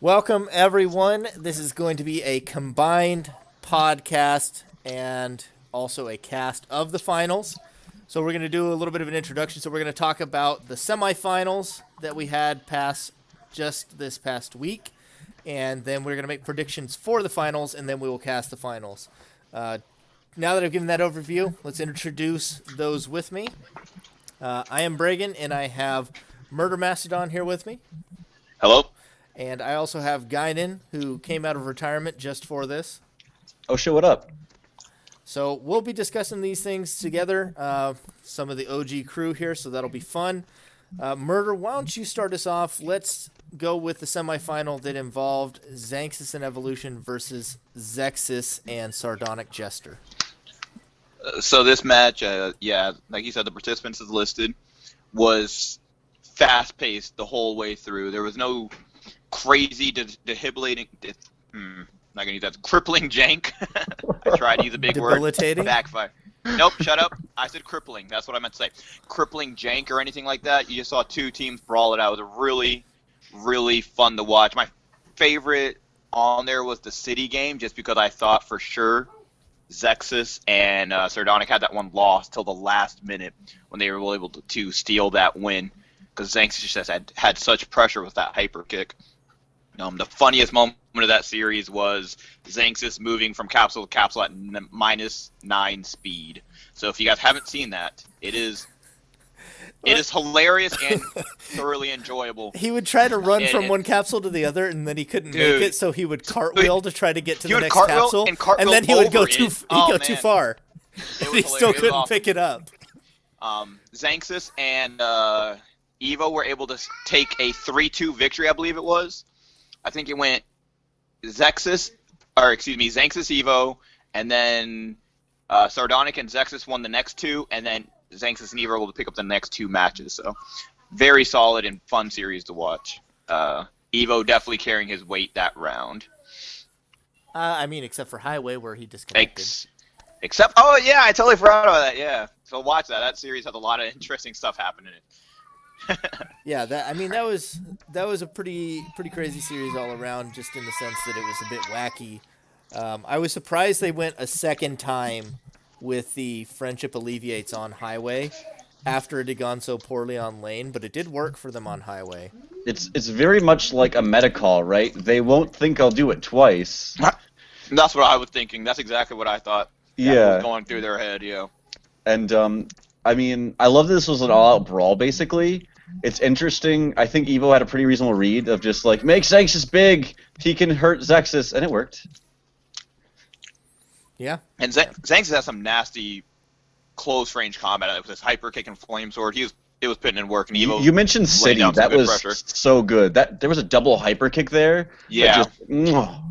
Welcome, everyone. This is going to be a combined podcast and also a cast of the finals. So we're going to do a little bit of an introduction. So we're going to talk about the semifinals that we had pass just this past week. And then we're going to make predictions for the finals, and then we will cast the finals. Now that I've given that overview, let's introduce those with me. I am Bregan, and I have Murder Mastodon here with me. Hello. And I also have Gaignun, who came out of retirement just for this. Oh shit, what up? So we'll be discussing these things together, some of the OG crew here, so that'll be fun. Murder, why don't you start us off? Let's go with the semifinal that involved Xanxus and Evolution versus Xanxus and Sardonic Jester. So this match, like you said, the participants is listed, was fast-paced the whole way through. There was no crazy, debilitating, not gonna use that, crippling jank. I tried to use a big Debilitating? word. Backfire. Nope, shut up. I said crippling. That's what I meant to say. Crippling jank or anything like that. You just saw two teams brawl it out. It was really, really fun to watch. My favorite on there was the City game, just because I thought for sure Xanxus and Sardonic had that one lost till the last minute when they were able to steal that win, because Xanxus just had such pressure with that hyper kick. The funniest moment of that series was Xanxus moving from capsule to capsule at -9 speed. So if you guys haven't seen that, it is hilarious and thoroughly enjoyable. He would try to run from one capsule to the other, and then he couldn't make it, so he would cartwheel to try to get to the next capsule, and then he would go too far. He still couldn't pick it up. Xanxus and Evo were able to take a 3-2 victory, I believe it was. I think it went Xanxus, Evo, and then Sardonic and Xanxus won the next two, and then Xanxus and Evo were able to pick up the next two matches. So very solid and fun series to watch. Evo definitely carrying his weight that round. Except for Highway, where he disconnected. Oh yeah, I totally forgot about that. Yeah, so watch that. That series has a lot of interesting stuff happening in it. Yeah, that was a pretty crazy series all around, just in the sense that it was a bit wacky. I was surprised they went a second time with the Friendship Alleviates on Highway after it had gone so poorly on Lane, but it did work for them on Highway. It's very much like a meta call, right? They won't think I'll do it twice. That's what I was thinking. That's exactly what I thought. Yeah. Was going through their head, yeah. And I love that this was an all-out brawl, basically. It's interesting. I think Evo had a pretty reasonable read of just like, make Xanxus big, he can hurt Xanxus, and it worked. Yeah. And Xanxus has some nasty close-range combat with his hyper kick and flame sword. It was putting in work. And Evo you mentioned City. That was so good. There was a double hyper kick there. Yeah.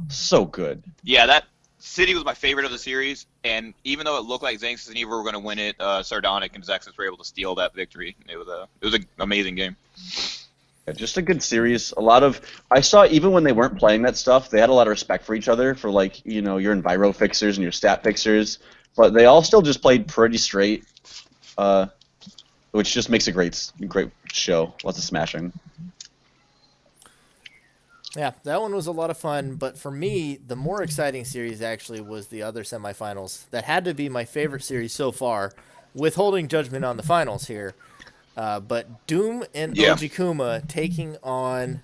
So good. Yeah, that City was my favorite of the series, and even though it looked like Xanxus and Evo were going to win it, Sardonic and Xanxus were able to steal that victory. It was an amazing game. Yeah, just a good series. I saw even when they weren't playing that stuff, they had a lot of respect for each other, for your enviro fixers and your stat fixers, but they all still just played pretty straight, which just makes a great show. Lots of smashing. Yeah, that one was a lot of fun, but for me, the more exciting series actually was the other semifinals. That had to be my favorite series so far, withholding judgment on the finals here. But Doom and Ojikuma taking on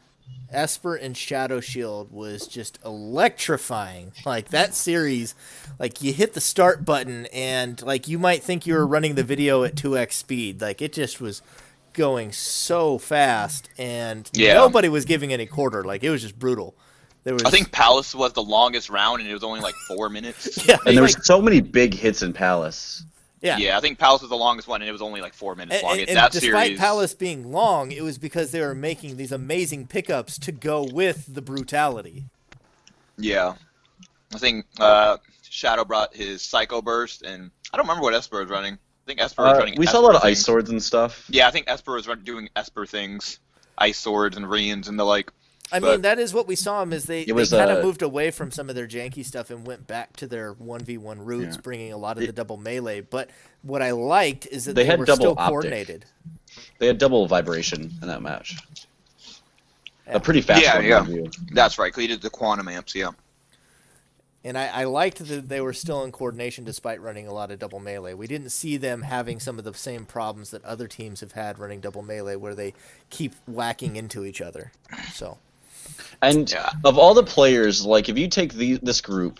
Esper and Shadow Shield was just electrifying. Like, that series, like, you hit the start button, and, like, you might think you were running the video at 2x speed. Like, it just was going so fast, and nobody was giving any quarter. Like, it was just brutal. I think Palace was the longest round, and it was only like 4 minutes. Yeah, and there was so many big hits in Palace. Yeah, I think Palace was the longest one, and it was only like 4 minutes long. And despite Palace being long, it was because they were making these amazing pickups to go with the brutality. Yeah, I think Shadow brought his Psycho Burst, and I don't remember what Esper was running. I think Esper was running. We saw a lot of ice swords and stuff. Yeah, I think Esper was doing Esper things, ice swords and reans and the like. I mean, that is what we saw them, is they kind of moved away from some of their janky stuff and went back to their 1v1 roots, bringing a lot of the double melee. But what I liked is that they were still coordinated. They had double vibration in that match. A pretty fast Yeah, one. yeah. Review. That's right. 'Cause he did the quantum amps. Yeah. And I liked that they were still in coordination despite running a lot of double melee. We didn't see them having some of the same problems that other teams have had running double melee where they keep whacking into each other. So, And Yeah. of all the players, like if you take this group,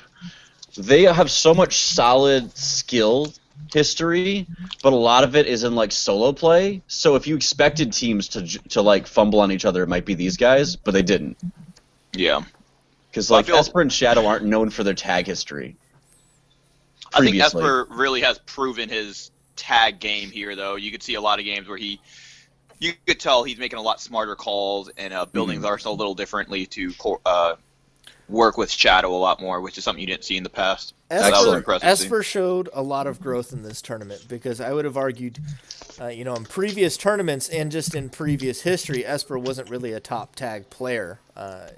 they have so much solid skill history, but a lot of it is in like solo play. So if you expected teams to like fumble on each other, it might be these guys, but they didn't. Yeah. Because Well, I like feel- Esper and Shadow aren't known for their tag history. I think Previously. Esper really has proven his tag game here, though. You could see a lot of games where you could tell he's making a lot smarter calls and building his arsenal a little differently to work with Shadow a lot more, which is something you didn't see in the past. So that was Excellent. impressive. to see. Esper showed a lot of growth in this tournament because I would have argued, in previous tournaments and just in previous history, Esper wasn't really a top tag player,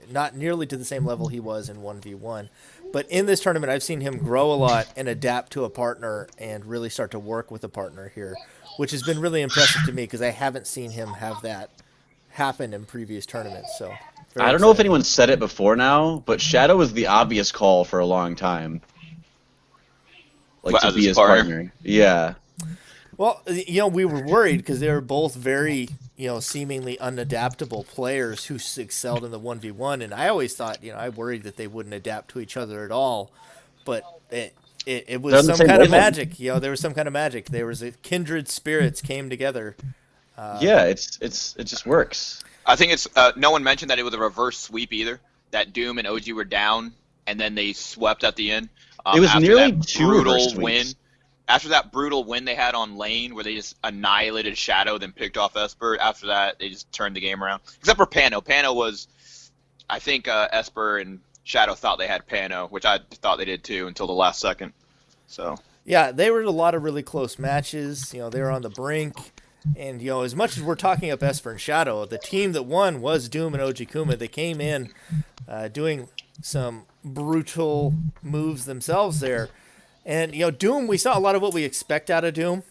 not nearly to the same level he was in 1v1. But in this tournament, I've seen him grow a lot and adapt to a partner and really start to work with a partner here, which has been really impressive to me because I haven't seen him have that happen in previous tournaments. So very I don't know if exciting. anyone said it before now, but Shadow was the obvious call for a long time. Like What, to as be his his partner? partner. Yeah. Well, we were worried because they were both very, seemingly unadaptable players who excelled in the 1v1. And I always thought, I worried that they wouldn't adapt to each other at all. But it They're was on the some same kind of wavelength. magic. There was some kind of magic. There was a kindred spirits came together. Yeah, it just works. I think it's no one mentioned that it was a reverse sweep either. That Doom and OG were down, and then they swept at the end. It was after nearly that two brutal reverse sweeps. win. After that brutal win they had on lane, where they just annihilated Shadow, then picked off Esper. After that, they just turned the game around. Except for Pano. Pano was, I think, Esper and Shadow thought they had Pano, which I thought they did too until the last second. So Yeah, they were in a lot of really close matches. They were on the brink. And, as much as we're talking up Esper and Shadow, the team that won was Doom and Ojikuma. They came in doing some brutal moves themselves there. And, Doom, we saw a lot of what we expect out of Doom,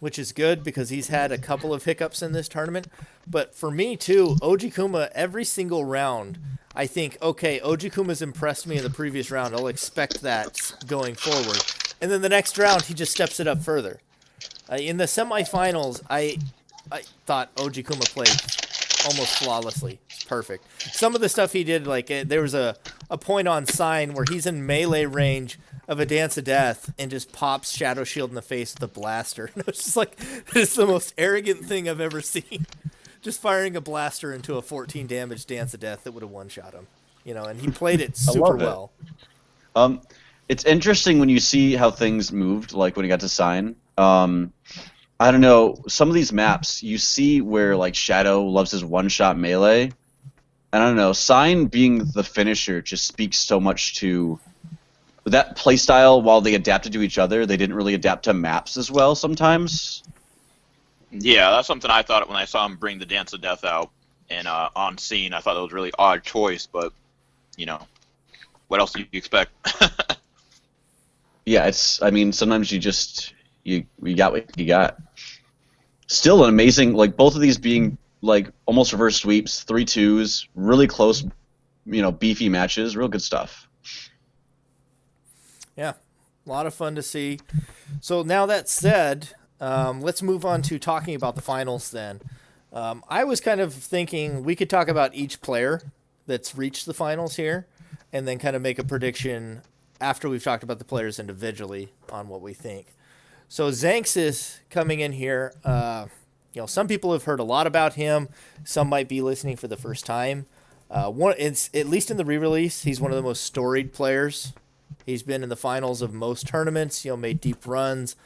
which is good because he's had a couple of hiccups in this tournament. But for me, too, Ojikuma, every single round, I think, okay, Ojikuma's impressed me in the previous round. I'll expect that going forward. And then the next round, he just steps it up further. In the semifinals, I thought Ojikuma played almost flawlessly. It's perfect. Some of the stuff he did, like there was a point on sign where he's in melee range of a Dance of Death and just pops Shadow Shield in the face with a blaster. And it's just like, it's the most arrogant thing I've ever seen. Just firing a blaster into a 14 damage Dance of Death that would have one-shot him. And he played it super love it. well. It's interesting when you see how things moved, like when he got to sign. I don't know, some of these maps, you see where like Shadow loves his one-shot melee. And I don't know, Sign being the finisher just speaks so much to that playstyle. While they adapted to each other, they didn't really adapt to maps as well sometimes. yeah, that's something I thought when I saw him bring the Dance of Death out and on scene. I thought that was a really odd choice, but what else do you expect? Yeah, sometimes you got what you got. Still an amazing, like both of these being like almost reverse sweeps, 3-2s, really close, beefy matches, real good stuff. Yeah, a lot of fun to see. So now that said, let's move on to talking about the finals then. I was kind of thinking we could talk about each player that's reached the finals here and then kind of make a prediction after we've talked about the players individually on what we think. So Xanxus coming in here, some people have heard a lot about him. Some might be listening for the first time. It's at least in the re-release, he's one of the most storied players. He's been in the finals of most tournaments, made deep runs.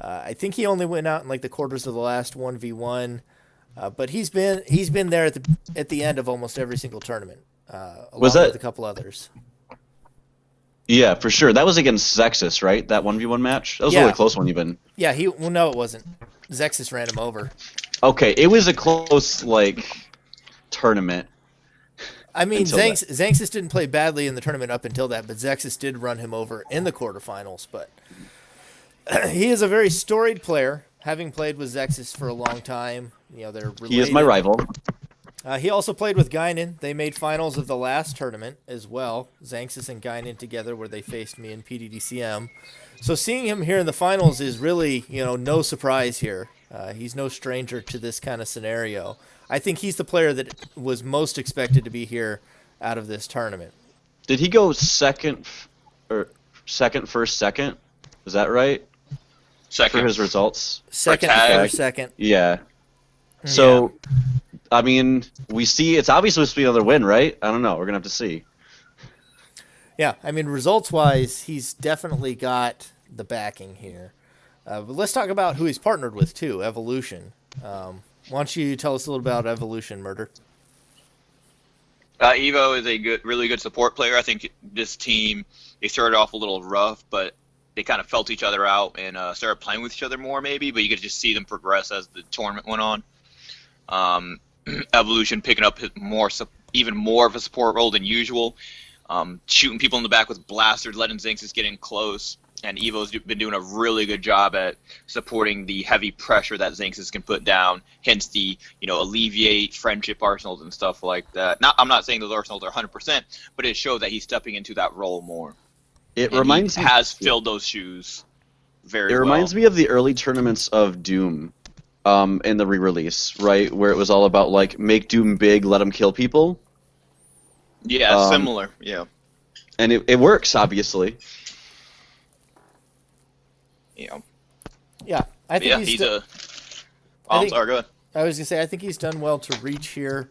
I think he only went out in like the quarters of the last 1v1. But he's been there at the end of almost every single tournament, along with a couple others. Yeah, for sure. That was against Xanxus, right? That 1v1 match? That was a really close one even. Yeah, no, it wasn't. Xanxus ran him over. Okay, it was a close, tournament. I mean, Until that. Xanxus didn't play badly in the tournament up until that, but Xanxus did run him over in the quarterfinals. But he is a very storied player, having played with Xanxus for a long time. They're related. He is my rival. He also played with Gaignun. They made finals of the last tournament as well. Xanxus and Gaignun together, where they faced me in PDDCM. So seeing him here in the finals is really, no surprise here. He's no stranger to this kind of scenario. I think he's the player that was most expected to be here out of this tournament. Did he go second, first, second? Is that right? Second. For his results? Second, tag. first, second. Yeah. So, I mean, we see it's obviously supposed to be another win, right? I don't know. We're going to have to see. Yeah, I mean, results-wise, he's definitely got the backing here. But let's talk about who he's partnered with, too, Evolution. Why don't you tell us a little about Evolution, Murder? Evo is a really good support player. I think this team, they started off a little rough, but they kind of felt each other out and started playing with each other more, maybe. But you could just see them progress as the tournament went on. Evolution picking up even more of a support role than usual, shooting people in the back with blasters, letting Xanxus get in close. And Evo's been doing a really good job at supporting the heavy pressure that Xanxus can put down, hence the, alleviate friendship arsenals and stuff like that. I'm not saying those arsenals are 100%, but it shows that he's stepping into that role more. He has filled those shoes very well. It reminds me of the early tournaments of Doom in the re-release, right? Where it was all about, like, make Doom big, let him kill people. Yeah, similar, yeah. And it works, obviously. Yeah, I think sorry, go ahead. I was gonna say I think he's done well to reach here.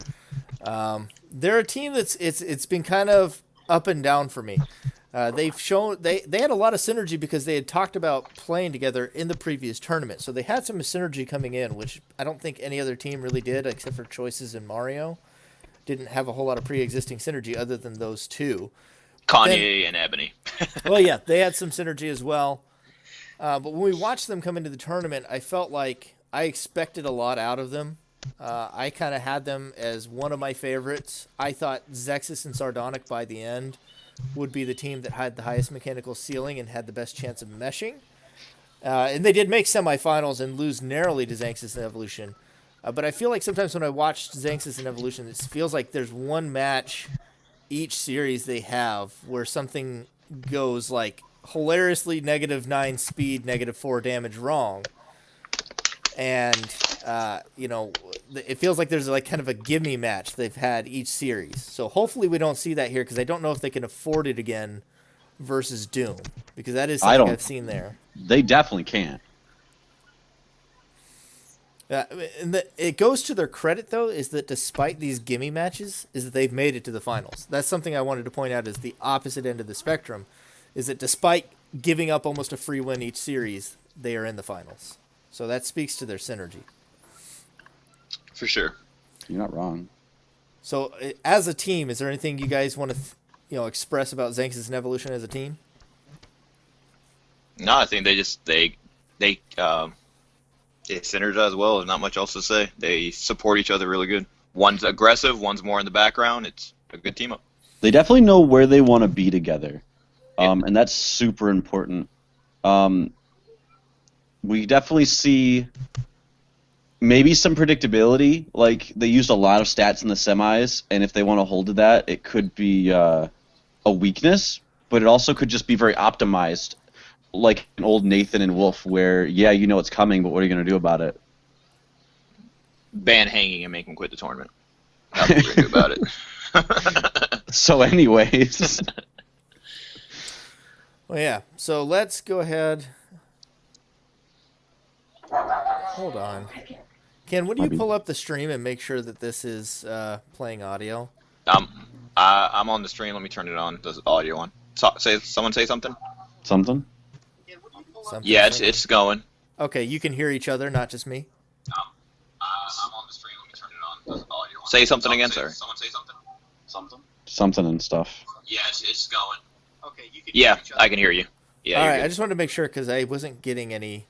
They're a team that's it's been kind of up and down for me. They've shown they had a lot of synergy because they had talked about playing together in the previous tournament, so they had some synergy coming in, which I don't think any other team really did, except for Choices and Mario. Didn't have a whole lot of pre-existing synergy other than those two. Kanye and Ebony. Well, yeah, they had some synergy as well. But when we watched them come into the tournament, I felt like I expected a lot out of them. I kind of had them as one of my favorites. I thought Xanxus and Sardonic by the end would be the team that had the highest mechanical ceiling and had the best chance of meshing. And they did make semifinals and lose narrowly to Xanxus and Evolution. But I feel like sometimes when I watched Xanxus and Evolution, it feels like there's one match each series they have where something goes like hilariously -9 speed, -4 damage wrong. And, it feels like there's like kind of a gimme match they've had each series. So hopefully we don't see that here because I don't know if they can afford it again versus Doom. Because that is something I've seen there. They definitely can't. And it goes to their credit, though, is that despite these gimme matches, is that they've made it to the finals. That's something I wanted to point out is the opposite end of the spectrum, is that despite giving up almost a free win each series, they are in the finals. So that speaks to their synergy. For sure. You're not wrong. So as a team, is there anything you guys want to express about Xanxus and Evolution as a team? No, I think they synergize well. There's not much else to say. They support each other really good. One's aggressive, one's more in the background. It's a good team up. They definitely know where they want to be together. And that's super important. We definitely see maybe some predictability. Like, they used a lot of stats in the semis, and if they want to hold to that, it could be a weakness, but it also could just be very optimized, like an old Nathan and Wolf, where, yeah, you know it's coming, but what are you going to do about it? Ban hanging and make him quit the tournament. Nothing we can do about it. So anyways... Well, yeah. So let's go ahead. Hold on. Ken, would you pull up the stream and make sure that this is playing audio? I'm on the stream. Let me turn it on. Does audio on? Someone say something? Something? Yeah, it's going. Okay, you can hear each other, not just me. I'm on the stream. Let me turn it on. Does audio on? Say something again, sorry. Someone say something. Something and stuff. Yeah, it's going. Okay, you can hear each other. I can hear you. Yeah. All right, I just wanted to make sure because I wasn't getting any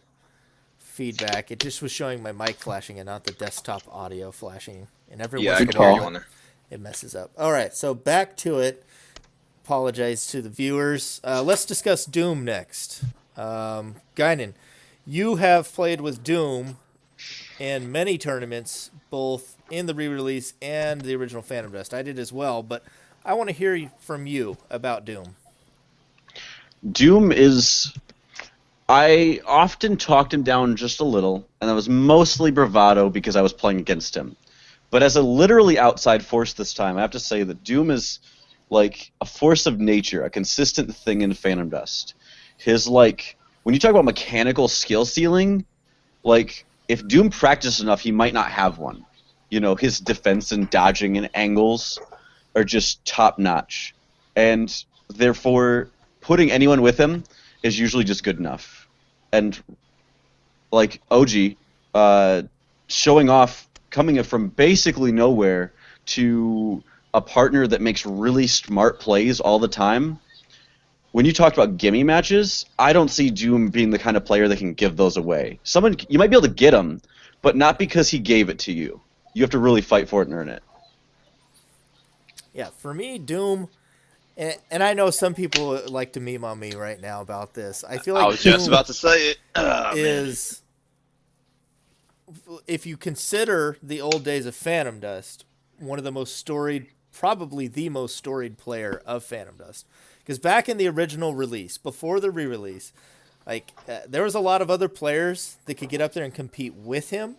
feedback. It just was showing my mic flashing and not the desktop audio flashing. And every once in a while, it messes up. All right, so back to it. Apologize to the viewers. Let's discuss Doom next. Gaignun, you have played with Doom in many tournaments, both in the re-release and the original Phantom Dust. I did as well, but I want to hear from you about Doom. Doom is... I often talked him down just a little, and that was mostly bravado because I was playing against him. But as a literally outside force this time, I have to say that Doom is like a force of nature, a consistent thing in Phantom Dust. His, like, when you talk about mechanical skill ceiling, like, if Doom practiced enough, he might not have one. You know, his defense and dodging and angles are just top-notch. And therefore, putting anyone with him is usually just good enough. And, like, OG, showing off, coming from basically nowhere to a partner that makes really smart plays all the time. When you talked about gimme matches, I don't see Doom being the kind of player that can give those away. You might be able to get him, but not because he gave it to you. You have to really fight for it and earn it. Yeah, for me, Doom, and I know some people like to meme on me right now about this. I feel like I was just about to say it. Is, if you consider the old days of Phantom Dust, one of the most storied, probably the most storied player of Phantom Dust. Because back in the original release, before the re-release, there was a lot of other players that could get up there and compete with him,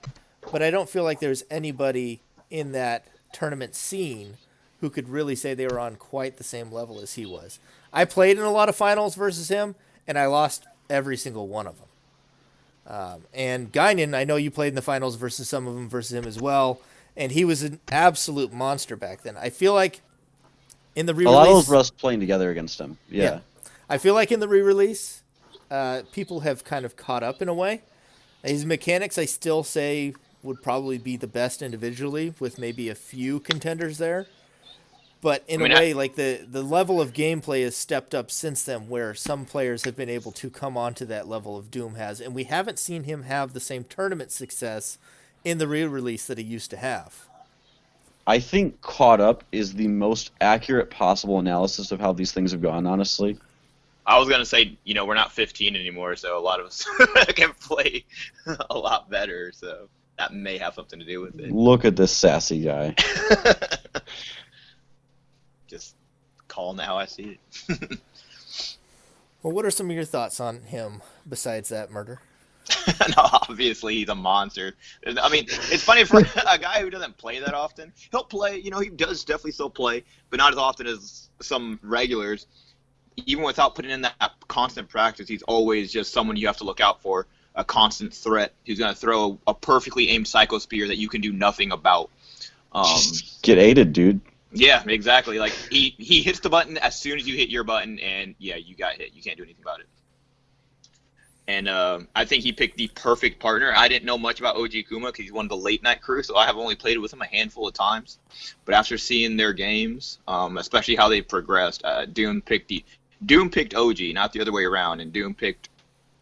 but I don't feel like there's anybody in that tournament scene who could really say they were on quite the same level as he was. I played in a lot of finals versus him, and I lost every single one of them. And Gaignun, I know you played in the finals versus some of them versus him as well, and he was an absolute monster back then. I feel like in the re-release, a lot of those were us playing together against him. Yeah. I feel like in the re-release, people have kind of caught up in a way. His mechanics, I still say, would probably be the best individually, with maybe a few contenders there. But in a way, like the level of gameplay has stepped up since then, where some players have been able to come onto that level of Doom has, and we haven't seen him have the same tournament success in the re-release that he used to have. I think caught up is the most accurate possible analysis of how these things have gone, honestly. I was going to say, we're not 15 anymore, so a lot of us can play a lot better, so that may have something to do with it. Look at this sassy guy. Just calling it how I see it. Well, what are some of your thoughts on him besides that murder? No, obviously he's a monster. I mean, it's funny for a guy who doesn't play that often. He'll play, he does definitely still play, but not as often as some regulars. Even without putting in that constant practice, he's always just someone you have to look out for, a constant threat who's going to throw a perfectly aimed Psycho Spear that you can do nothing about. Just get aided, dude. Yeah, exactly. Like, he hits the button as soon as you hit your button, and yeah, you got hit. You can't do anything about it. And I think he picked the perfect partner. I didn't know much about Ojikuma because he's one of the late night crew, so I have only played with him a handful of times. But after seeing their games, especially how they progressed, Doom picked OG, not the other way around, and Doom picked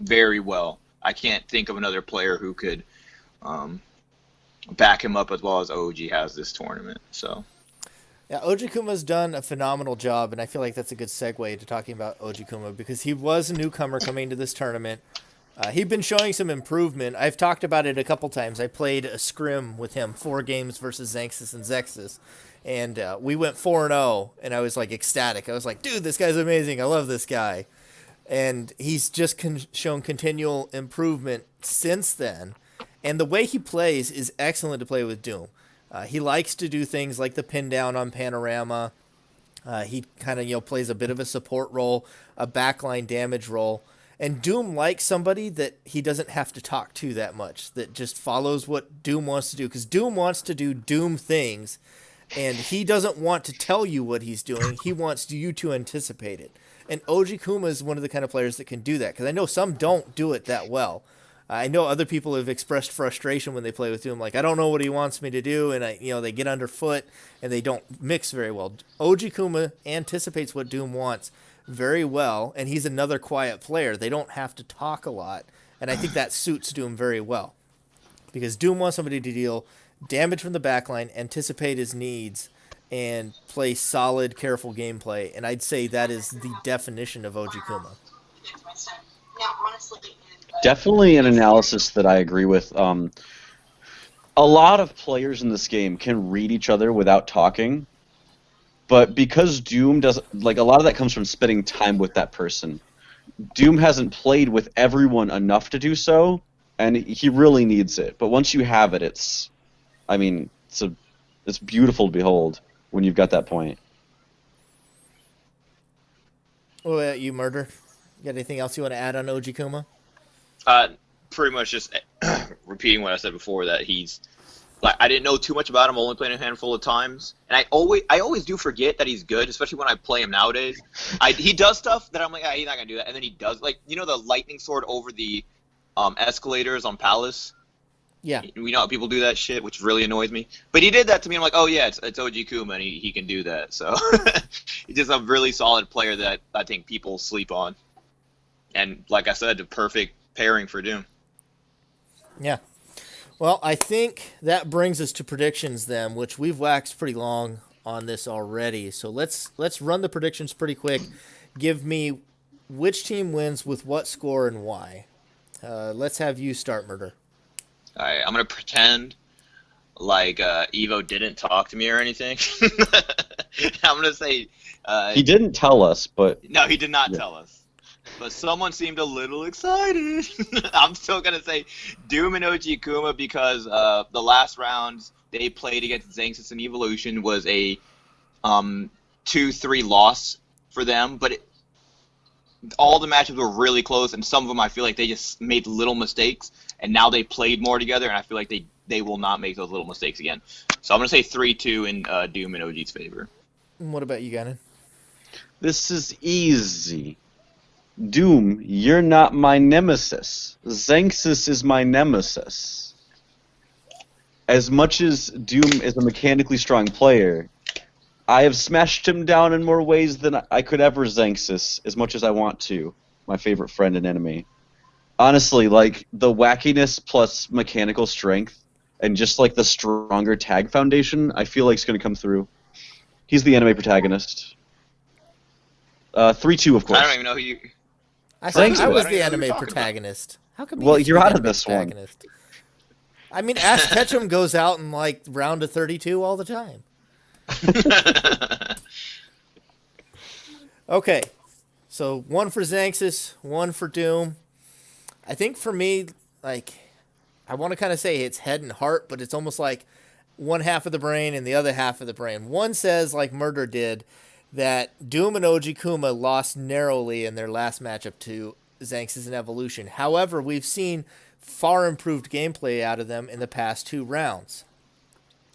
very well. I can't think of another player who could back him up as well as OG has this tournament. So. Yeah, Ojikuma's done a phenomenal job, and I feel like that's a good segue to talking about Ojikuma because he was a newcomer coming to this tournament. He'd been showing some improvement. I've talked about it a couple times. I played a scrim with him, 4 games versus Xanxus and Xexus, and we went 4-0, and I was like ecstatic. I was like, dude, this guy's amazing. I love this guy. And he's just shown continual improvement since then, and the way he plays is excellent to play with Doom. He likes to do things like the pin down on Panorama. He kind of plays a bit of a support role, a backline damage role. And Doom likes somebody that he doesn't have to talk to that much, that just follows what Doom wants to do. Because Doom wants to do Doom things, and he doesn't want to tell you what he's doing. He wants you to anticipate it. And Ojikuma is one of the kind of players that can do that, because I know some don't do it that well. I know other people have expressed frustration when they play with Doom, like, I don't know what he wants me to do, and they get underfoot, and they don't mix very well. Ojikuma anticipates what Doom wants very well, and he's another quiet player. They don't have to talk a lot, and I think that suits Doom very well, because Doom wants somebody to deal damage from the backline, anticipate his needs, and play solid, careful gameplay, and I'd say that is the definition of Ojikuma. Definitely an analysis that I agree with. a lot of players in this game can read each other without talking, but because Doom doesn't, like, a lot of that comes from spending time with that person. Doom hasn't played with everyone enough to do so, and he really needs it. But once you have it, it's beautiful to behold when you've got that point. What about you, Murder? You got anything else you want to add on Ojikuma? Pretty much just repeating what I said before, that he's like, I didn't know too much about him, only playing a handful of times, and I always do forget that he's good, especially when I play him nowadays. He does stuff that I'm like, he's not gonna do that, and then he does, like, you know, the lightning sword over the escalators on Palace. Yeah. We know how people do that shit, which really annoys me. But he did that to me. I'm like, oh yeah, it's Ojikuma, and he can do that. So he's just a really solid player that I think people sleep on. And like I said, the perfect pairing for Doom. Yeah. Well, I think that brings us to predictions then, which we've waxed pretty long on this already. So let's run the predictions pretty quick. Give me which team wins with what score and why. Let's have you start, Murder. All right, I'm gonna pretend like Evo didn't talk to me or anything. I'm gonna say he didn't tell us, but no, he did not tell us. But someone seemed a little excited. I'm still gonna say Doom and Ojikuma because the last rounds they played against Xanxus and Evolution was a 2-3 loss for them, but all the matches were really close, and some of them I feel like they just made little mistakes, and now they played more together, and I feel like they will not make those little mistakes again. So I'm going to say 3-2 in Doom and OG's favor. What about you, Gaignun? this is easy. Doom, you're not my nemesis. Xanxus is my nemesis. As much as Doom is a mechanically strong player, I have smashed him down in more ways than I could ever Xanxus, as much as I want to. My favorite friend and enemy. Honestly, like, the wackiness plus mechanical strength, and just, like, the stronger tag foundation, I feel like it's going to come through. He's the anime protagonist. 3-2, of course. I don't even know who you... I thought I was I don't the know who anime you're talking protagonist. How come Well, you you're the out of anime this one. protagonist? I mean, Ash Ketchum goes out in, like, round of 32 all the time. Okay, so one for Xanxus, one for Doom. I think for me, like, I want to kind of say it's head and heart, but it's almost like one half of the brain and the other half of the brain. One says, like Murder did, that Doom and Ojikuma lost narrowly in their last matchup to Xanxus and Evolution. However, we've seen far improved gameplay out of them in the past 2 rounds.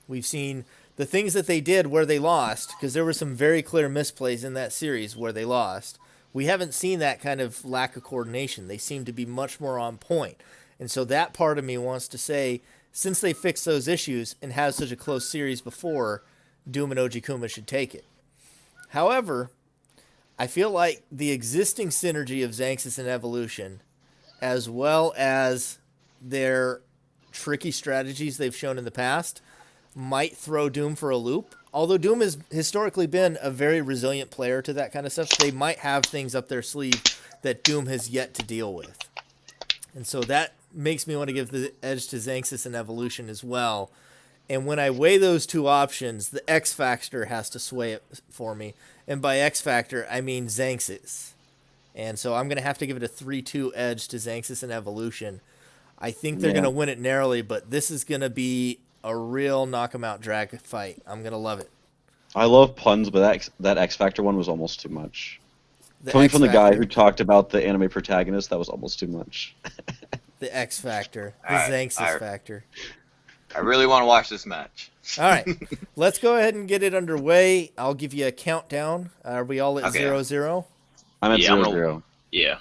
We've seen the things that they did where they lost, because there were some very clear misplays in that series where they lost. We haven't seen that kind of lack of coordination. They seem to be much more on point. And so that part of me wants to say, since they fixed those issues and had such a close series before, Doom and Ojikuma should take it. However, I feel like the existing synergy of Xanxus and Evolution, as well as their tricky strategies they've shown in the past, might throw Doom for a loop. Although Doom has historically been a very resilient player to that kind of stuff, they might have things up their sleeve that Doom has yet to deal with. And so that makes me want to give the edge to Xanxus and Evolution as well. And when I weigh those 2 options, the X factor has to sway it for me. And by X factor, I mean Xanxus. And so I'm going to have to give it a 3-2 edge to Xanxus and Evolution. I think they're going to win it narrowly, but this is going to be a real knock-em-out drag fight. I'm going to love it. I love puns, but that X Factor one was almost too much. The Coming X from the guy Factor. who talked about the anime protagonist, that was almost too much. The X factor. The All right, Xanxus factor. I really want to watch this match. All right. Let's go ahead and get it underway. I'll give you a countdown. Are we all at Okay. 0-0? I'm at Yeah, I'm 0-0. Yeah.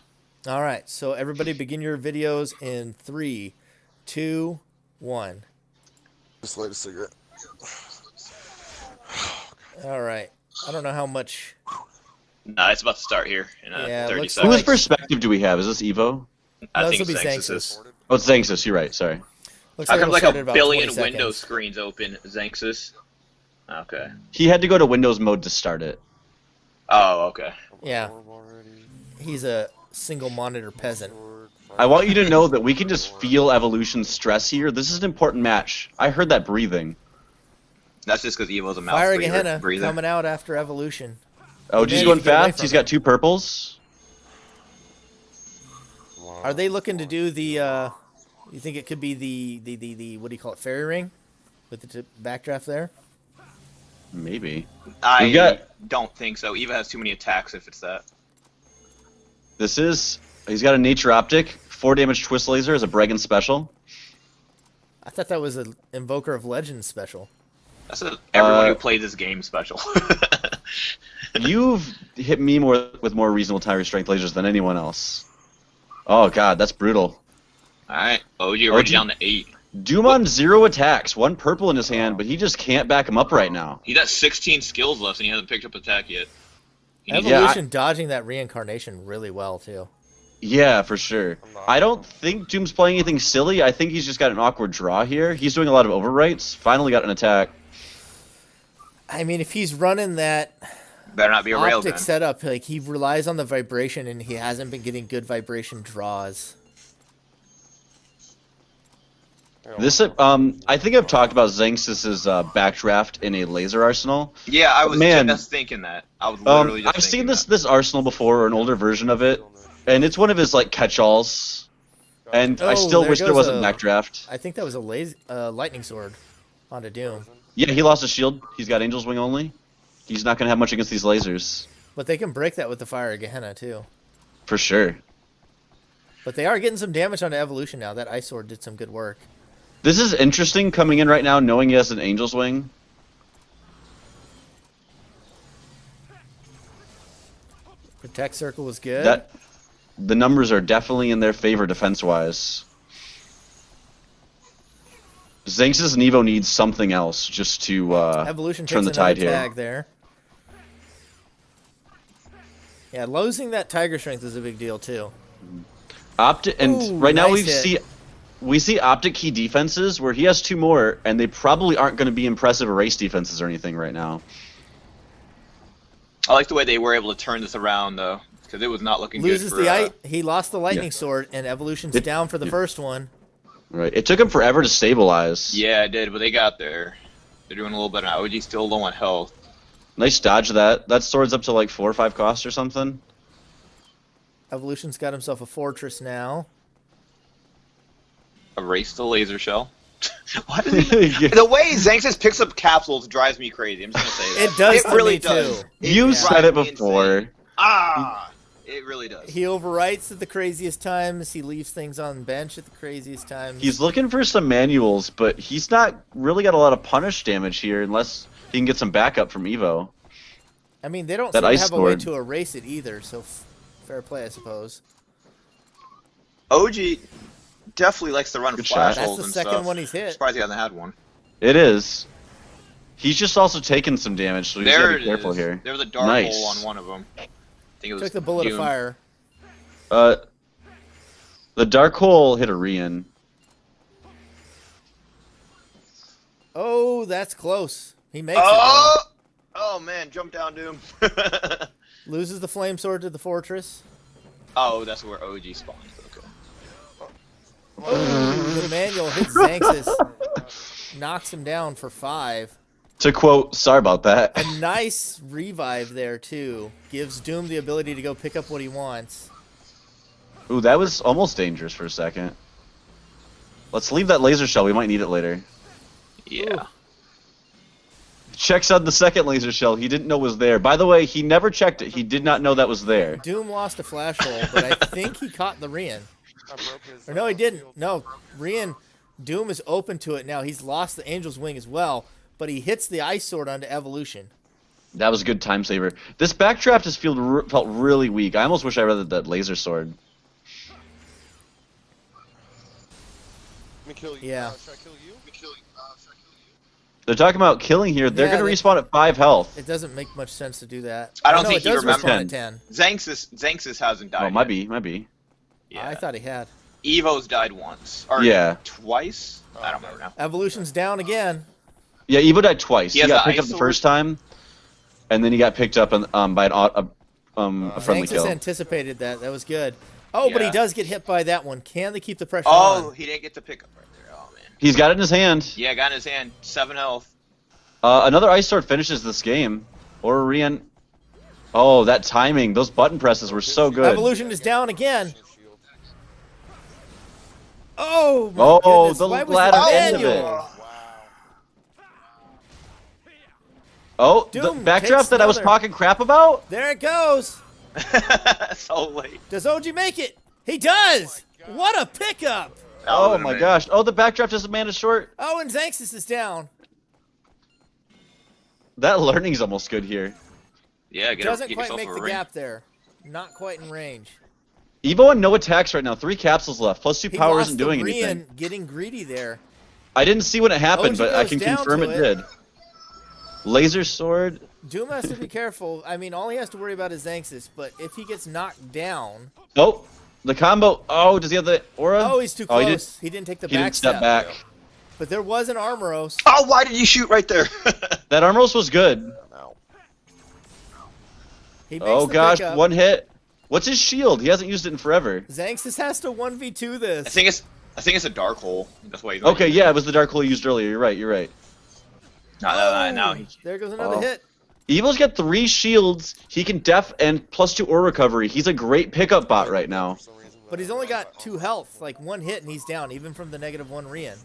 All right. So everybody begin your videos in 3, 2, 1. Just light a cigarette. All right. I don't know how much. Nah, it's about to start here in Yeah, 30 looks seconds. Whose like- perspective do we have? Is this Evo? I No, think this'll it's be Xanxus. Xanxus. Oh, it's Xanxus. You're right. Sorry. Looks How like come it'll like start in a about billion 20 window seconds. screens open, Xanxus? Okay. He had to go to Windows mode to start it. Oh, okay. Yeah. Already. He's a single monitor peasant. Sword, I want you to know that we can just feel Evolution's stress here. This is an important match. I heard that breathing. That's just because Evo's a mouse Fire Gehenna breather. coming out after Evolution. Oh, he's Man, going you can get away fast. from He's him. got 2 purples. Are they looking to do the? You think it could be the what do you call it? Fairy ring, with the backdraft there. Maybe. I don't think so. Eva has too many attacks if it's that. He's got a Nature Optic, 4 damage Twist Laser as a Bregan special. I thought that was an Invoker of Legends special. That's everyone who played this game special. You've hit me with more reasonable Tiger Strength lasers than anyone else. Oh god, that's brutal. Alright, OG already down to 8. Doom on 0 attacks, 1 purple in his hand, but he just can't back him up right now. He got 16 skills left and he hasn't picked up attack yet. Evolution dodging that reincarnation really well too. Yeah, for sure. I don't think Doom's playing anything silly. I think he's just got an awkward draw here. He's doing a lot of overwrites. Finally got an attack. I mean, if he's running that better not be a railgun. optic setup, like he relies on the vibration and he hasn't been getting good vibration draws. I think I've talked about Xanxus' backdraft in a laser arsenal. Yeah, I was just thinking that. I was literally just I've seen thinking this arsenal before, or an older version of it, and it's one of his like catch-alls. And I still there wish there goes wasn't backdraft. I think that was a lightning sword onto Doom. Yeah, he lost his shield. He's got Angel's Wing only. He's not gonna have much against these lasers. But they can break that with the Fire Gehenna too. For sure. But they are getting some damage onto Evolution now. That Ice Sword did some good work. This is interesting coming in right now, knowing he has an Angel's Wing. Protect Circle was good. The numbers are definitely in their favor defense-wise. Xanxus and Evo needs something else just to Evolution turn the takes another tide here. tag there. Yeah, losing that Tiger Strength is a big deal too. Right now nice we see Optic key defenses where he has 2 more, and they probably aren't going to be impressive erase defenses or anything right now. I like the way they were able to turn this around though, because it was not looking Loses good. he lost the lightning sword, and Evolution's down for the first one. Right. It took him forever to stabilize. Yeah, it did, but they got there. They're doing a little better now. OG's still low on health. Nice dodge of that. That sword's up to like 4 or 5 cost or something. Evolution's got himself a fortress now. Erase the laser shell. Why does he? The way Xanxus picks up capsules drives me crazy. I'm just gonna say that. It does. It really to does. Too. You said it drives me before. insane. It really does. He overwrites at the craziest times. He leaves things on bench at the craziest times. He's looking for some manuals, but he's not really got a lot of punish damage here unless he can get some backup from Evo. I mean, they don't That seem to ice have a way sword. to erase it either, so fair play, I suppose. OG definitely likes to run Good flash shot. That's holes the and second stuff. one he's hit. I'm surprised he hasn't had one. It is. He's just also taken some damage, so he's got There to it be careful is. here. There was a dark Nice. hole on one of them. I think it was Took the bullet of Doom. fire. The dark hole hit a Rian. Oh, that's close. He makes Oh! Oh man, jump down, Doom. it. Loses the flame sword to the fortress. Oh, that's where OG spawns. Okay. Oh, the manual hits Xanxus. Knocks him down for 5. To quote, sorry about that. A nice revive there, too. Gives Doom the ability to go pick up what he wants. Ooh, that was almost dangerous for a second. Let's leave that laser shell. We might need it later. Yeah. Checks out the second laser shell he didn't know was there. By the way, he never checked it. He did not know that was there. Doom lost a flash hole, but I think he caught the Rian. Or no, he didn't. No, Rian, Doom is open to it now. He's lost the Angel's Wing as well, but he hits the Ice Sword onto Evolution. That was a good time saver. This backdraft just felt really weak. I almost wish I read that laser sword. Let me kill you. Yeah. Should I kill you? Let me kill you. Should I kill you? They're talking about killing here. They're Yeah, going to respawn at 5 health. It doesn't make much sense to do that. I don't Oh, no, think it he does remembers. respawn at 10. Xanxus hasn't died. Oh, might yet. be. Yeah. I thought he had. Evo's died once. Or Yeah. twice? I don't remember now. Evolution's down again. Yeah, Evo died twice. He He has got the picked up ice the sword? first time, and then he got picked up by a friendly Xanxus kill. anticipated that. That was good. Oh, but he Yeah. does get hit by that one. Can they keep the pressure Oh, on? he didn't get the pickup right there. Oh, man. He's got it in his hand. Yeah, got in his hand. 7 health. Another Ice Sword finishes this game. Or Rian. Oh, that timing. Those button presses were so good. Evolution is down again. Shield. Oh, my Oh, goodness. the Why was ladder the end of it. manual? Wow. Oh, Doom the backdraft takes that I was another. talking crap about? There it goes. So late. Does OG make it? He does. What a pickup. That Oh would've my been- gosh. Oh, the backdraft is a mana short. Oh, and Xanxus is down. That learning's almost good here. Yeah, get Doesn't get quite yourself make a the ring. gap there. Not quite in range. Evo on no attacks right now. 3 capsules left. +2 He power lost isn't the doing Rian anything. getting greedy there. I didn't see when it happened, OG but I goes can down confirm to it it. did. Laser sword. Doom has to be careful. I mean, all he has to worry about is Xanxus, but if he gets knocked down... Oh, the combo. Oh, does he have the aura? Oh, he's too Oh, close. He didn't take the He back didn't step back. But there was an Armoros. Oh, why did you shoot right there? That Armros was good. Now. He makes Oh the gosh, pickup. one hit. What's his shield? He hasn't used it in forever. Xanxus has to 1v2 this. I think it's a dark hole. That's why he's Okay, yeah, it was the dark hole he used earlier. You're right. You're right. Now he. There goes another Oh. hit. Evil's got 3 shields. He can def and +2 aura recovery. He's a great pickup bot right now. For some reason, But he's only got 2 health. Like 1 hit and he's down, even from the -1 Rian.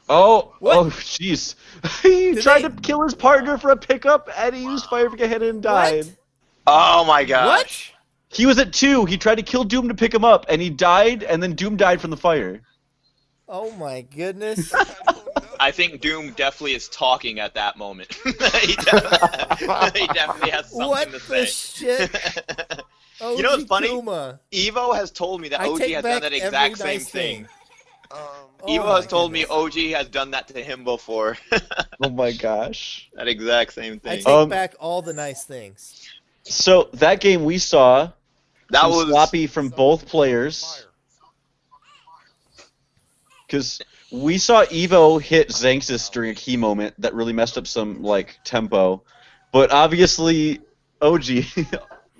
Oh, What? oh, jeez. He Did tried they- to kill his partner for a pickup, and he used fire to get hit and died. What? Oh my gosh. He was at 2. He tried to kill Doom to pick him up, and he died, and then Doom died from the fire. Oh my goodness. I don't know. I think Doom definitely is talking at that moment. he definitely has something What to the say. shit? You know what's funny? Ojikuma. Evo has told me that I OG take has back done that every exact same nice thing. Oh Evo my has told goodness. me OG has done that to him before. Oh my gosh. that exact same I thing. take back all the nice things. So, that game we saw, that some was sloppy from both players. Fire. Because we saw Evo hit Xanxus during a key moment that really messed up some, like, tempo. But obviously, OG,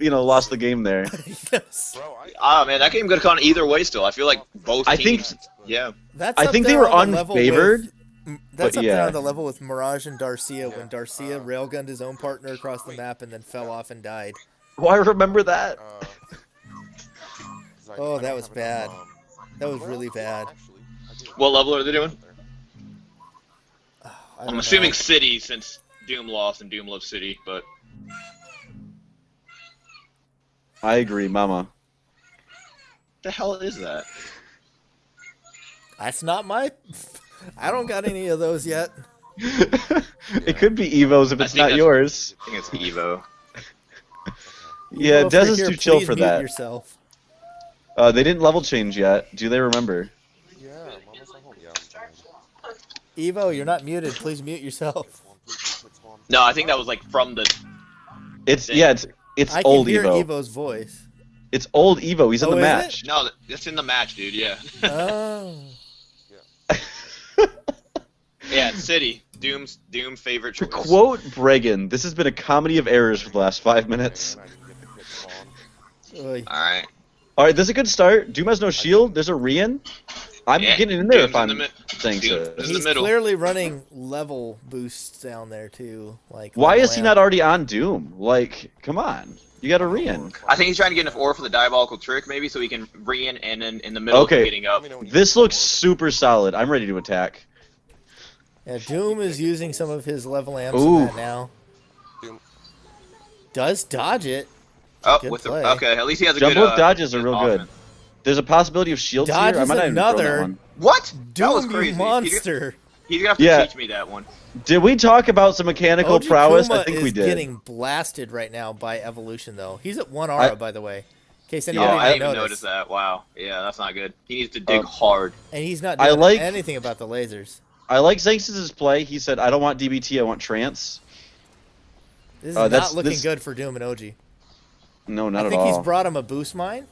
lost the game there. Yes. Bro, Ah man, that game could have gone either way. Still, I feel like both I think- teams. Yeah. That's I up think they there were on the level unfavored. with- That's but up there yeah. on the level with Mirage and Darcia when Darcia railgunned his own partner across the map and then fell off and died. Oh, I remember that. 'cause Oh, I that don't was have bad. enough, That was well, really bad. actually, I do. What level are they doing? I I'm don't assuming know. City since Doom lost and Doom loves City, but I agree, mama. what the hell is that? That's not my. I don't got any of those yet. It could be Evo's if I it's think not that's- yours. I think it's Evo. Yeah, Evo, Dez if is you're too here, chill please for mute that. Yourself. They didn't level change yet. Do they remember? Yeah, Mama's not home. Yeah, I'm fine. Evo, you're not muted. Please mute yourself. Spawn, please, please, spawn. No, I think that was like from the. It's Dang. yeah, it's I can old hear Evo. Evo's voice. It's old Evo. He's in Oh, the is it? match. No, it's in the match, dude. Yeah. Oh. Yeah, it's City. Doom's favorite To choice. quote Bregan, this has been a comedy of errors for the last 5 minutes. Man, I didn't get the hit spawn. Oy. All right. All right, this is a good start. Doom has no shield. There's a Rian. I'm Yeah, getting in there Doom's if I'm in the mid- saying Doom so. is- in the He's middle. clearly running level boosts down there too. Like Why level is he amp. not already on Doom? Like, come on. You got a Rian. I think he's trying to get enough ore for the diabolical trick, maybe, so he can bring in and then in the middle Okay. of getting up. Let me know when you This get looks bored. super solid. I'm ready to attack. Yeah, Doom is using some of his level amps Ooh. in that now. Doom. Does dodge it. Oh, Good with the play. okay, at least he has a Jump good. hook dodges are good real good. offense. There's a possibility of shields here. I Dodges might not even throw that another. one. What? That was Doom, crazy. you monster. He's gonna have to Yeah. teach me that one. Did we talk about some mechanical prowess? I Ojikuma think is we did. getting blasted right now by evolution, though. He's at 1 aura, by the way. In case Oh, anybody I didn't didn't even notice. notice that. Wow. Yeah, that's not good. He needs to dig hard. And he's not I doing like- anything about the lasers. I like Xanxus' play. He said, I don't want DBT, I want trance. This is that's- not looking this- good for Doom and OG. No, not I at think all. he's brought him a boost mine.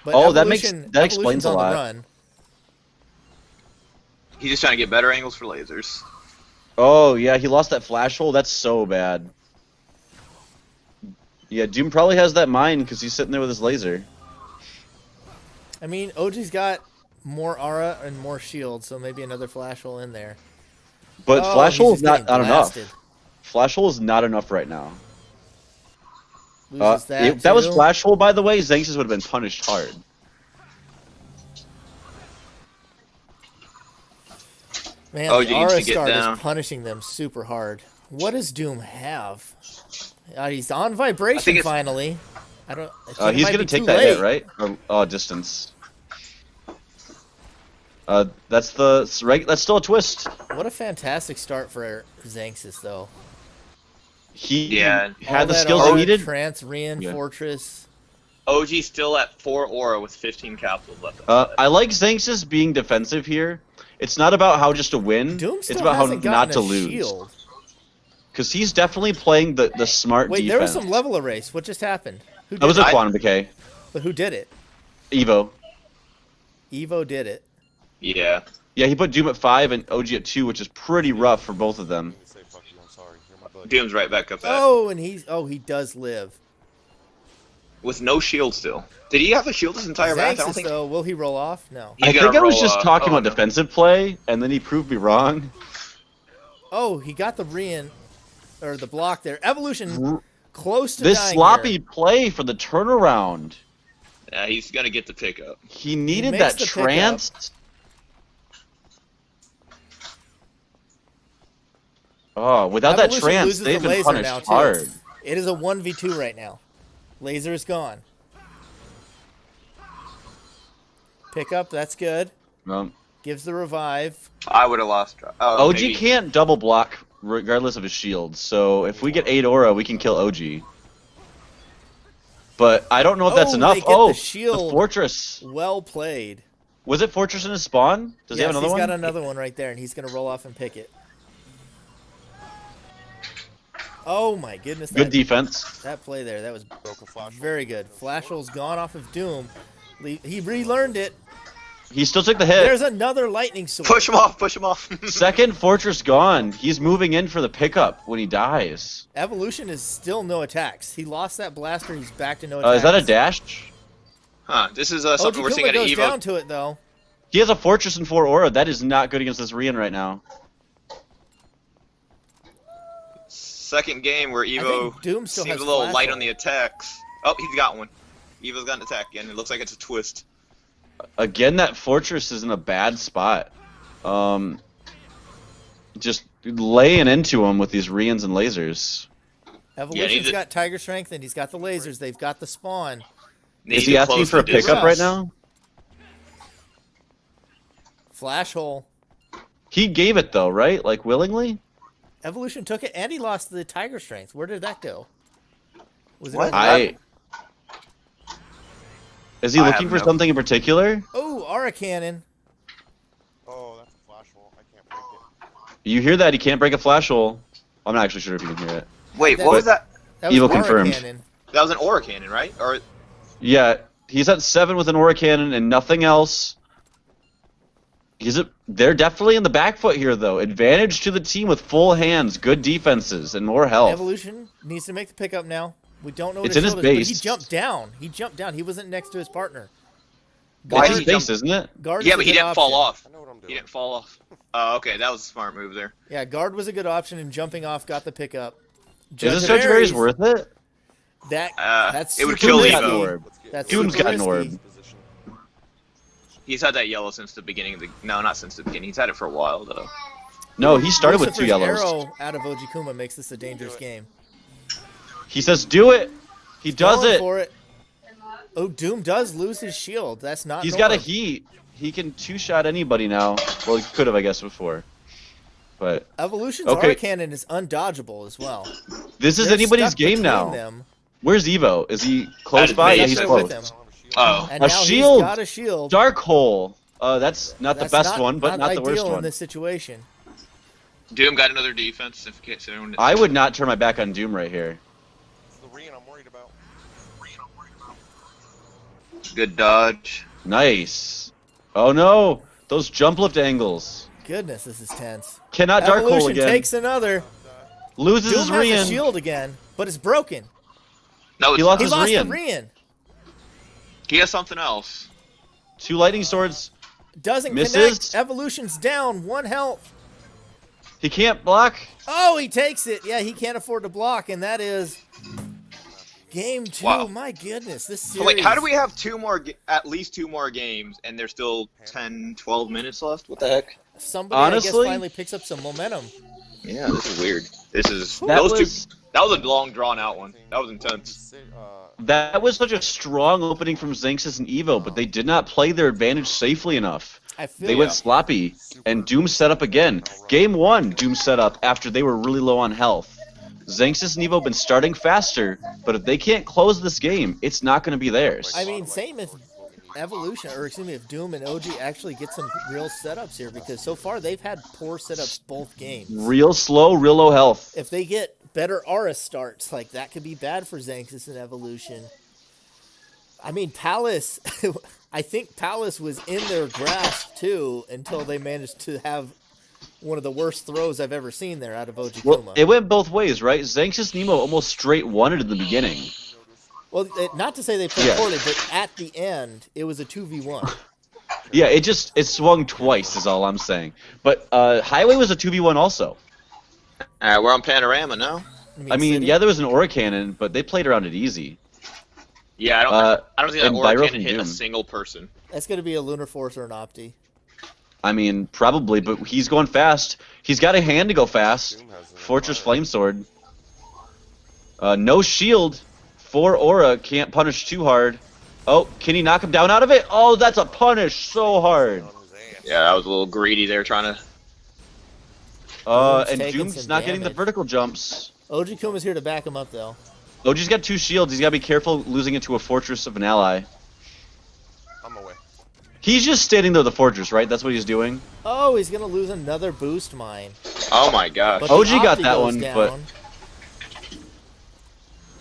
But Oh, that makes- Evolution- that explains Evolution's a on the lot. run. He's just trying to get better angles for lasers. Oh, yeah, he lost that flash hole. That's so bad. Yeah, Doom probably has that mine because he's sitting there with his laser. I mean, OG's got more aura and more shield, so maybe another flash hole in there. But Oh, Flash he's Hole just is not getting enough. blasted. Flash Hole is not enough right now. Loses that, If that was too. Flash Hole, by the way, Xanxus would have been punished hard. Man, Oh, the he needs aura to get start down. is punishing them super hard. What does Doom have? He's on vibration it's- finally. I think it He's might gonna be take too that hit, late. right? Oh, distance. That's still a twist. What a fantastic start for Xanxus, though. He Yeah. had All the that skills aura, he needed. Trance, Rian, Yeah. Fortress. OG's still at 4 aura with 15 capsules left. I like Xanxus being defensive here. It's not about how just to win. Doom still It's about how hasn't not gotten to a lose. shield. Because he's definitely playing the smart Wait, defense. there was some level erase. What just happened? Who did That was it? a Quantum Decay. But who did it? Evo. Evo did it. Yeah. Yeah, he put Doom at 5 and OG at 2, which is pretty rough for both of them. Let me say fuck you. I'm sorry. You're my buddy. Doom's right back up at Oh, and he does live. with no shield still. Did he have a shield his entire match? I don't Xanxus, think. though, will he roll off? No. He's I gonna think I was roll, just talking about no. defensive play, and then he proved me wrong. Oh, he got the Rian, or the block there. Evolution close to This dying sloppy here. play for the turnaround. Yeah, he's gonna get the pickup. He needed makes that the pickup. trance. Oh, without that Evolution trance, loses they've the been laser punished now, too. hard. It is a 1v2 right now. Laser is gone. Pick up, that's good. Gives the revive. I would have lost. OG maybe. can't double block regardless of his shield, so if we get 8 aura, we can kill OG. But I don't know if that's Oh, enough. they get the Oh, shield. the Fortress. Well played. Was it Fortress in his spawn? Does he have Yes, another he's one? got another one right there, and he's going to roll off and pick it. Oh my goodness. Good defense. That play there, that was Broke a flash. very good. Flash hole's gone off of Doom. He relearned it. He still took the hit. There's another lightning sword. Push him off. Push him off. Second Fortress gone. He's moving in for the pickup when he dies. Evolution is still no attacks. He lost that blaster. He's back to no attacks. Is that a dash? Huh? This is something we're seeing Ojikuma at goes Evo. down to it though. He has a Fortress and 4 aura. That is not good against this Rian right now. Second game where I Evo think Doom still seems has a little flash light hole. on the attacks. Oh, he's got one. Evo's got an attack again. It looks like it's a twist. Again, that Fortress is in a bad spot. Just laying into him with these Rians and lasers. Evolution's he's a- got Tiger Strength and he's got the lasers. They've got the spawn. Is Need he to asking close for a the pickup distance. right now? Flash hole. He gave it though, right? Like willingly? Evolution took it and he lost the Tiger Strength. Where did that go? Was it What? over- Is he I looking have for no- something in particular? Oh, Aura Cannon. Oh, that's a flash hole. I can't break it. You hear that? He can't break a flash hole. I'm not actually sure if you can hear it. Wait, That- what was that? That was Evil Aura confirmed. Cannon. That was an aura cannon, right? Or Yeah, he's at 7 with an aura cannon and nothing else. They're definitely in the back foot here, though. Advantage to the team with full hands, good defenses, and more health. Evolution needs to make the pickup now. We don't know what It's his in his shield is, but he base. jumped down. He jumped down. He wasn't next to his partner. Why It's did his he base, jump- isn't it? Guard yeah, was but a he good didn't fall option. off. I know what I'm doing. He didn't fall off. Oh, okay, that was a smart move there. Yeah, guard was a good option, and jumping off got the pickup. Is this Judge Barry's worth it? That's it would super kill Doom's risky. got an Evo. orb. Let's get That's Doom's super got an risky. orb. position. He's had that yellow since the beginning of the. No, not since the beginning. He's had it for a while though. No, he started with 2 Lucifer's yellows. arrow out of Ojikuma makes this a dangerous game. He says, do it. He does Going it. for it. Oh, Doom does lose his shield. That's not. He's got a normal. heat. He can 2-shot anybody now. Well, he could have, I guess, before. But Evolution's Okay. Aura Cannon is undodgeable as well. this is They're anybody's stuck game between now. them, Where's Evo? Is he close At by? base. Yeah, he's Right close. with him. I don't have a shield. Oh, And A now shield! he's got a shield. Dark hole. That's not the That's best one, but not the ideal worst in one. this situation. Doom got another defense. In case anyone. I would not turn my back on Doom right here. It's the Rian I'm worried about. Good dodge. Nice. Oh no, those jump lift angles. Goodness, this is tense. Cannot dark Evolution hole again. takes another. Loses Doom his has a Rian. shield again, but it's broken. No, He it's lost He his lost the Rian. Rian. He has something else. 2 lightning swords. Doesn't Misses. connect. Evolution's down. 1 health. He can't block. Oh, he takes it. Yeah, he can't afford to block, and that is game 2. Wow. My goodness, this So series. wait, how do we have at least 2 more games, and there's still 10, 12 minutes left? What the heck? Somebody, I Honestly- guess, finally picks up some momentum. Yeah, this is weird. This is That those was- two. That was a long, drawn out one. That was intense. That was such a strong opening from Xanxus and Evo, but they did not play their advantage safely enough. I feel They went sloppy, and Doom set up again. Game 1, Doom set up after they were really low on health. Xanxus and Evo have been starting faster, but if they can't close this game, it's not going to be theirs. I mean, same if Evolution, or excuse me, if Doom and OG actually get some real setups here, because so far they've had poor setups both games. Real slow, real low health. If they get better Aura starts, like that could be bad for Xanxus and Evolution. I mean, Palace, I think Palace was in their grasp too until they managed to have one of the worst throws I've ever seen there out of Ojikuma. Well, it went both ways, right? Xanxus Nemo almost straight won it in the beginning. Well, not to say they played Yeah. poorly, but at the end, it was a 2v1. Yeah, it swung twice is all I'm saying. But Highway was a 2v1 also. We're on Panorama now. I mean, City? yeah, there was an Aura Cannon, but they played around it easy. Yeah, I don't think that and Aura Byro can from hit a Doom. single person. That's going to be a Lunar Force or an Opti. I mean, probably, but he's going fast. He's got a hand to go fast. Doom has an Fortress Empire. Flamesword. No shield. 4 Aura can't punish too hard. Oh, can he knock him down out of it? Oh, that's a punish so hard. On his ass. Yeah, that was a little greedy there, trying to. Doom's And taking Doom's some not getting the damage. vertical jumps. Ojikuma's here to back him up, though. OG's got 2 shields. He's got to be careful losing it to a fortress of an ally. I'm away. He's just standing there with the fortress, right? That's what he's doing. Oh, he's going to lose another boost mine. Oh my gosh. But OG the got Opti that goes one, down.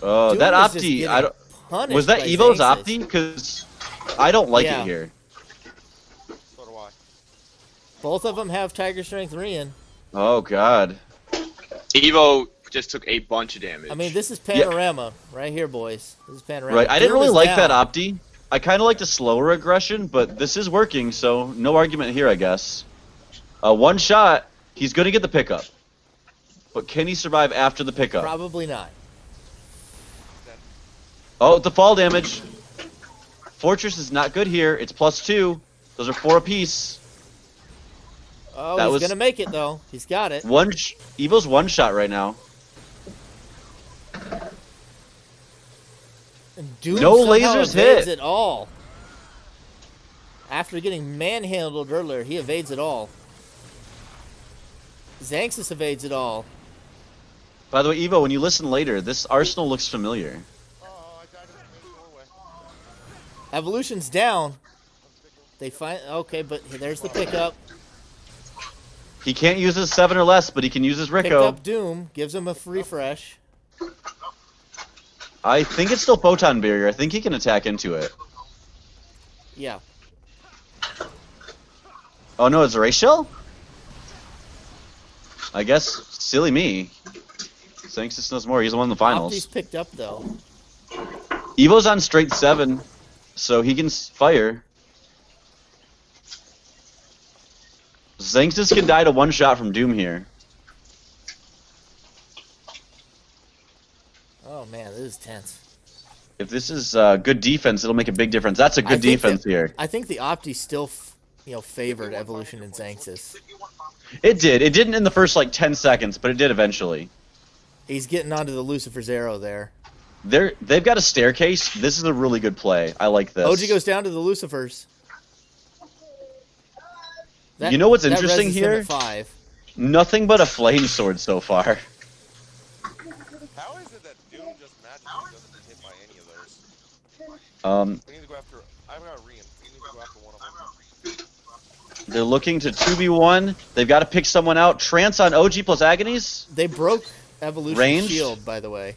but Doom that is just Opti, getting I don't. punished Was that by Evo's Xanxus. Opti? Because I don't like Yeah. it here. So do I. Both of them have Tiger Strength Rian. Oh God. Evo just took a bunch of damage. I mean, this is Panorama right here, boys. This is Panorama. Right. I didn't Doom really is like that down. Opti. I kind of like the slower aggression, but this is working, so no argument here, I guess. One shot, he's going to get the pickup. But can he survive after the pickup? Probably not. Oh, the fall damage. Fortress is not good here. It's +2. Those are 4 apiece. Oh, That he's was- going to make it, though. He's got it. Evo's one shot right now. And Doom No somehow lasers evades hit. it all. After getting manhandled earlier, he evades it all. Xanxus evades it all. By the way, Evo, when you listen later, this arsenal looks familiar. Oh, I died in the main doorway. Evolution's down. They find okay, but there's the pickup. He can't use his 7 or less, but he can use his Picked Rico. up Doom, gives him a refresh. I think it's still Photon Barrier. I think he can attack into it. Yeah. Oh no, it's a Ray Shell? I guess, silly me. Xanxus knows more. He's the one in the Opti's finals. picked up though. Evo's on straight 7, so he can fire. Xanxus can die to one shot from Doom here. Oh man, this is tense. If this is good defense, it'll make a big difference. That's a I good think defense that- here. I think the Opti still, favored Evolution and Xanxus. It did. It didn't in the first like 10 seconds, but it did eventually. He's getting onto the Lucifer's arrow there. They've got a staircase. This is a really good play. I like this. OG goes down to the Lucifers. You know what's that interesting reses him here? at 5. Nothing but a flame sword so far. How is it that Doom just magically doesn't get hit by any of those? We need to go after. I've got Rian. We need to go after one of them. They're looking to 2v1. They've got to pick someone out. Trance on OG plus Agonies. They broke Evolution's Ranged? shield, by the way.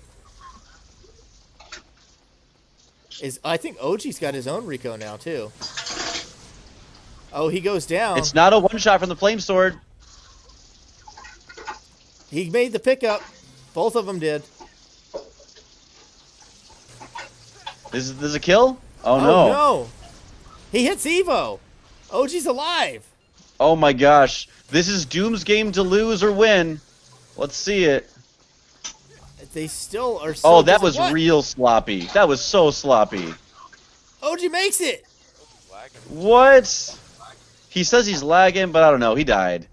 I think OG's got his own Rico now too. Oh, he goes down. It's not a one shot from the flame sword. He made the pickup. Both of them did. Is this a kill? Oh, Oh no. no! He hits Evo. OG's alive. Oh my gosh. This is Doom's game to lose or win. Let's see it. They still are so Oh, that was what? real sloppy. That was so sloppy. OG makes it. Lagging. What? He says he's lagging, but I don't know. He died.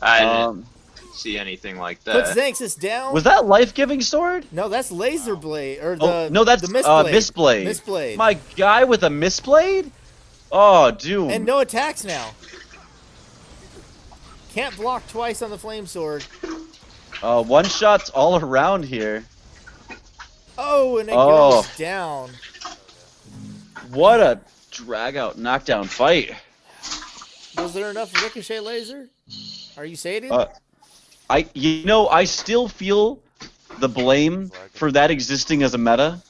I didn't see anything like Puts that. Xanxus down. Was that life-giving sword? No, that's Laser Blade. Or the, Oh, no, that's the Mistblade. Mistblade. Mistblade. My guy with a Mistblade? Oh, Doom. And no attacks now. Can't block twice on the Flame Sword. One shots all around here. Oh, and it Oh. goes down. What a drag-out, knockdown fight. Was there enough Ricochet Laser? Are you sated? I still feel the blame for that existing as a meta.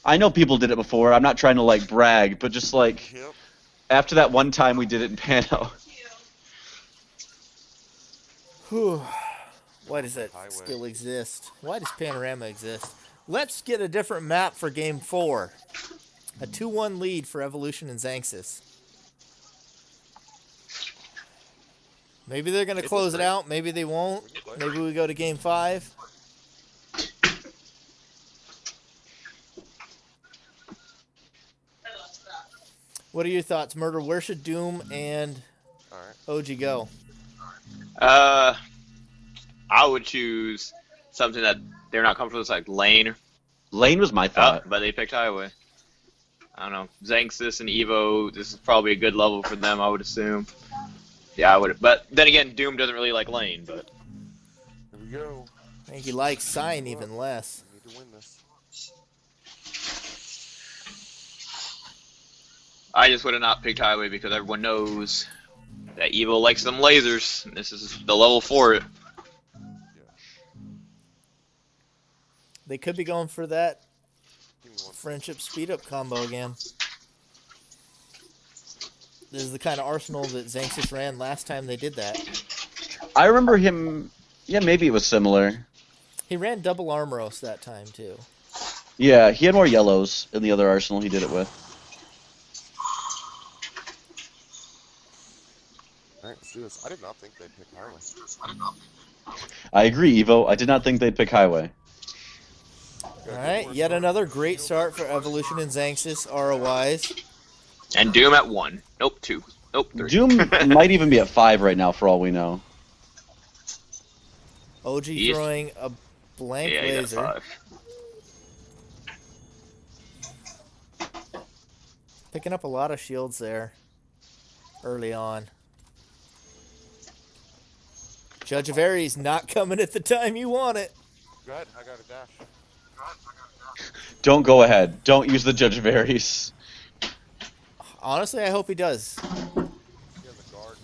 I know people did it before. I'm not trying to like brag, but just like Yep. after that one time we did it in Pano. Whew. Why does that Highway. still exist? Why does Panorama exist? Let's get a different map for Game 4. A 2-1 lead for Evolution and Xanxus. Maybe they're going to close it out. Maybe they won't. Maybe we go to Game 5. What are your thoughts, Murder? Where should Doom and Alright. OG go? I would choose something that they're not comfortable with, like Lane. Lane was my thought. But they picked Highway. I don't know. Xanxus and Evo, this is probably a good level for them, I would assume. Yeah, I would. But then again, Doom doesn't really like Lane, but Here we go. I think he likes Sign even less. We need to win this. I just would have not picked Highway because everyone knows that Evo likes them lasers. And this is the level for it. They could be going for that Give me one. friendship speed up combo again. This is the kind of arsenal that Xanxus ran last time they did that. I remember him. Yeah, maybe it was similar. He ran double Armoros that time too. Yeah, he had more yellows in the other arsenal he did it with. Alright, let's do this. I did not think they'd pick Highway. I agree, Evo. I did not think they'd pick Highway. Alright, yet another great start for Evolution and Xanxus ROIs. And Doom at 1. Nope, 2. Nope, 3. Doom might even be at 5 right now for all we know. OG He's- throwing a blank Yeah, he got laser. 5. Picking up a lot of shields there early on. Judge of Aries not coming at the time you want it. Go ahead, I got a dash. Don't go ahead. Don't use the Judge of Aries. Honestly, I hope he does. He has a guard.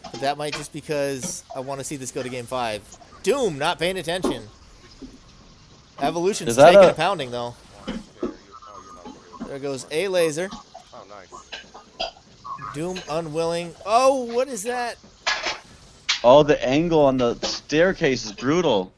But that might just because I want to see this go to Game 5. Doom not paying attention. Evolution's Is that taking a- a pounding though. Oh, you're not good. There goes a laser. Oh, nice. Doom unwilling. Oh, what is that? Oh, the angle on the staircase is brutal.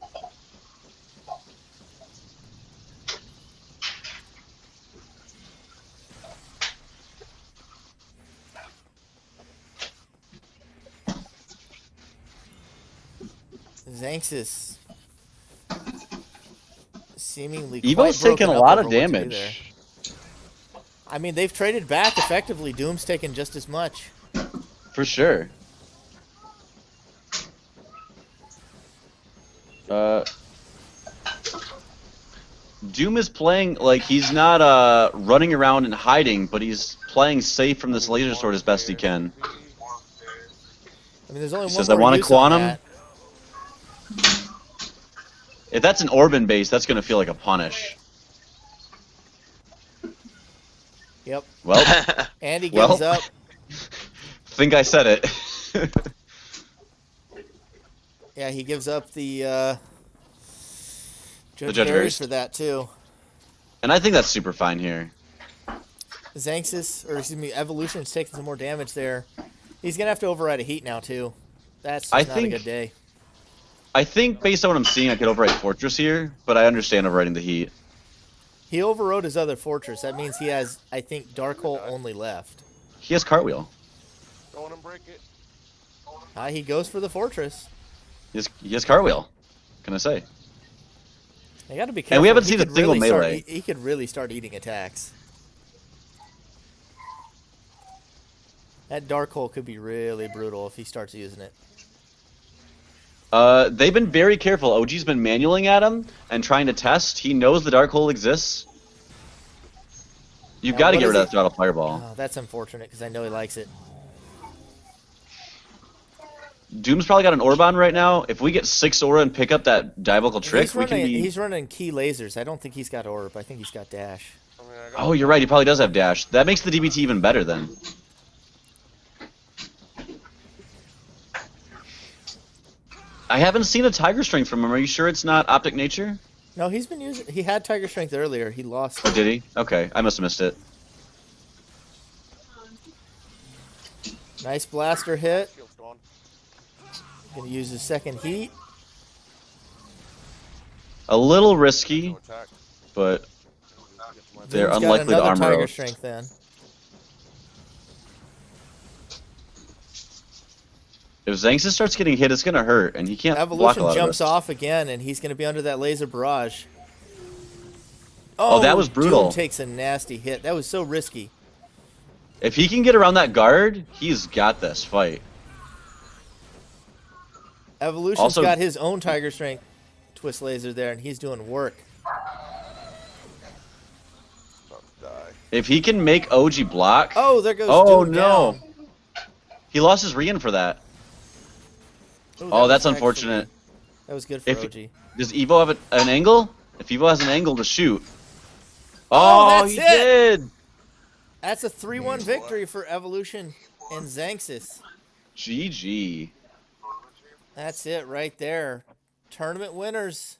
Xanxus seemingly Evo's quite broken taking a up lot over of what to do damage. there. I mean, they've traded back effectively. Doom's taken just as much. For sure. Doom is playing like he's not running around and hiding, but he's playing safe from this laser sword as best he can. I mean, there's only He one says, "I more want a use on quantum." that. If that's an Orban base, that's gonna feel like a punish. Yep. Well, And he Well. gives up. think I said it. Yeah, he gives up the Judge Judge Aries Aries. for that too. And I think that's super fine here. Xanxus, or excuse me, Evolution's taking some more damage there. He's gonna have to override a heat now too. That's just I not a think- good day. I think based on what I'm seeing, I could overwrite Fortress here, but I understand overwriting the heat. He overrode his other fortress. That means he has, I think, Dark Hole only left. He has Cartwheel. Don't let him break it. He goes for the fortress. He has Cartwheel. Can I say? I got to be careful. And we haven't He seen a could single really melee. He could really start eating attacks. That Dark Hole could be really brutal if he starts using it. They've been very careful. OG's been manualing at him and trying to test. He knows the Dark Hole exists. You've Now, got to what get rid is of that Throttle Fireball. Oh, that's unfortunate because I know he likes it. Doom's probably got an Orb on right now. If we get 6 Aura and pick up that Diabolical Trick, He's running key lasers. I don't think he's got Orb. I think he's got Dash. I mean, I got Oh, you're right. He probably does have Dash. That makes the DBT even better then. I haven't seen a Tiger Strength from him. Are you sure it's not Optic Nature? No, he's been using. He had Tiger Strength earlier. He lost. Oh, did he? Okay, I must have missed it. Nice blaster hit. shield's gone. Gonna use his second heat. A little risky, No attack. but they're Doom's got unlikely to another armor Tiger out. Strength then. If Xanxus starts getting hit, it's gonna hurt, and he can't block a Evolution lot of jumps this. off again, and he's gonna be under that laser barrage. Oh, that was brutal. Doom takes a nasty hit. That was so risky. If he can get around that guard, he's got this fight. Evolution's Also- got his own Tiger Strength twist laser there, and he's doing work. About to die. If he can make OG block, Oh, there goes oh Doom no, down. he lost his Rian for that. Ooh, Oh, that that's was unfortunate. actually- That was good for If- OG. Does Evo have an angle? If Evo has an angle to shoot. Oh, Oh, that's he it! did! That's a 3-1 victory for Evolution and Xanxus. GG. That's it right there. Tournament winners.